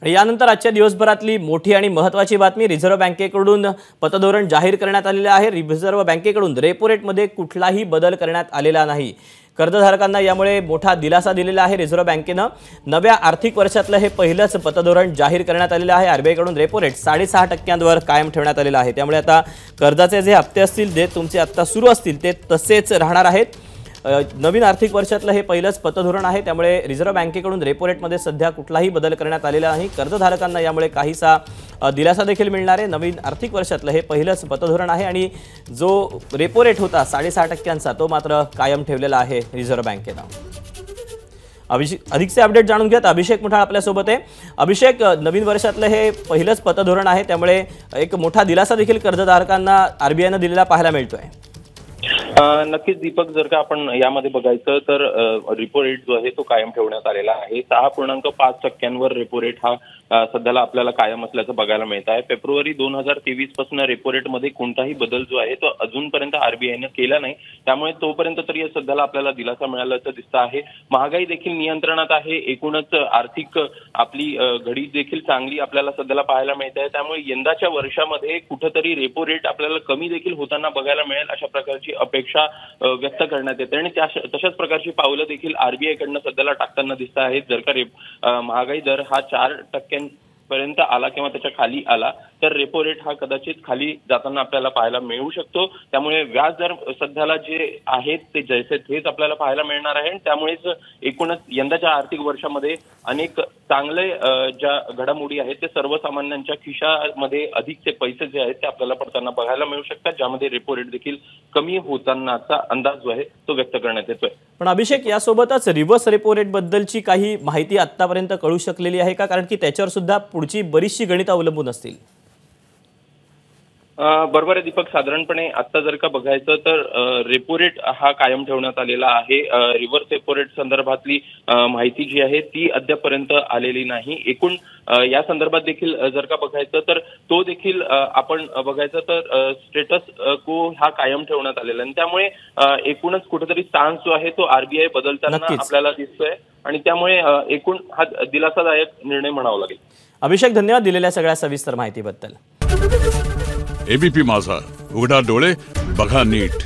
यानंतर आजच्या दिवसभरातली मोठी आणि महत्त्वाची बातमी, रिझर्व्ह बँकेकडून पतधोरण जाहीर करण्यात आलेले आहे। रिझर्व्ह बँकेकडून रेपो रेटमध्ये कुठलाही बदल करण्यात आलेला नाही। कर्जधारकांना यामुळे मोठा दिलासा दिलेला आहे। रिझर्व्ह बँकेने नव्या आर्थिक वर्षातलं हे पहिलंच पतधोरण जाहीर करण्यात आलेलं आहे। आरबीआयकडून रेपो रेट 6.5% कायम ठेवण्यात आलेला आहे। त्यामुळे आता कर्जाचे जे हप्ते असतील जे तुमचे आता सुरू असतील ते तसेच राहणार आहेत। नवीन आर्थिक वर्षातलं हे पहिलंच पतधोरण आहे। त्यामुळे रिझर्व्ह बँकेकडून रेपो रेटमध्ये सध्या कुठलाही बदल करण्यात आलेला नाही। कर्जधारकांना यामुळे काहीसा दिलासा देखील मिळणार आहे। नवीन आर्थिक वर्षातलं हे पहिलंच पतधोरण आहे आणि जो रेपो रेट होता 6.5% तो मात्र कायम ठेवलेला आहे रिझर्व्ह बँकेने। अधिकचे अपडेट जाणून घेत अभिषेक मुठाळ आपल्या सोबत आहे। अभिषेक, नवीन वर्षातलं हे पहिलंच पतधोरण आहे त्यामुळे एक मोठा दिलासा देखील कर्जधारकांना आरबीआयने दिलेला पाहायला मिळतोय। नक्कीच दीपक, जर का आपण यामध्ये बघायचं तर रेपो रेट जो आहे तो कायम ठेवण्यात आलेला आहे। 6.5% रेपो रेट हा सध्याला आपल्याला कायम असल्याचं बघायला मिळत आहे। फेब्रुवारी 2023 पासून रेपो रेट मध्ये कोणताही बदल जो आहे तो अजूनपर्यंत आरबीआयने केला नाही। त्यामुळे तोपर्यंत तरी सध्याला आपल्याला दिलासा मिळाल्याचं दिसतं आहे। महागाई देखील नियंत्रणात आहे। एकूणच आर्थिक आपली घडी देखील चांगली आपल्याला सध्याला पाहायला मिळते आहे। त्यामुळे यंदाच्या वर्षामध्ये कुठेतरी रेपो रेट आपल्याला कमी देखील होताना बघायला मिळेल अशा प्रकारची अपेक्षा व्यक्त करण्यात येते आणि तशाच प्रकारची पावलं देखील आरबीआय कडनं सध्याला टाकताना दिसत आहेत। जर का महागाई दर हा 4% पर्यंत आला किंवा त्याच्या खाली आला तर रेपो रेट हा कदाचित खाली जाताना आपल्याला पाहायला मिळू शकतो। त्यामुळे व्याज दर सध्याला जे आहेत ते जैसे तेच आपल्याला पाहायला मिळणार आहे। त्यामुळेच एकूणच यंदाच्या आर्थिक वर्षामध्ये अनेक चांगले ज्या घडामोडी आहेत ते सर्वसामान्यांच्या खिशामध्ये अधिकचे पैसे जे आहेत ते आपल्याला पडताना बघायला मिळू शकतात, ज्यामध्ये रेपो रेट देखील कमी होतानाचा अंदाज जो आहे तो व्यक्त करण्यात येतोय। पण अभिषेक, यासोबतच रिव्हर्स रेपो रेट बद्दलची काही माहिती आतापर्यंत कळू शकलेली आहे का? कारण की त्याच्यावर सुद्धा पुढची बरीचशी गणितं अवलंबून असतील। बरोबर आहे दीपक, साधारणपणे आता जर का बघायचं तर रेपो रेट हा कायम ठेवण्यात आलेला आहे। रिव्हर्स रेपो रेट संदर्भातली माहिती जी आहे ती अद्यापर्यंत आलेली नाही। एकूण या संदर्भात देखील जर का बघायचं तर तो देखील आपण बघायचं तर स्टेटस को हा कायम ठेवण्यात आलेला आहे। त्यामुळे एकूणच कुठेतरी स्टान्स जो आहे तो आरबीआय बदलताना आपल्याला दिसतोय आणि त्यामुळे एकूण हा दिलासादायक निर्णय म्हणावा लागेल। अभिषेक, धन्यवाद दिलेल्या सगळ्या सविस्तर माहितीबद्दल। एबीपी माझा, उघडा डोळे बघा नीट।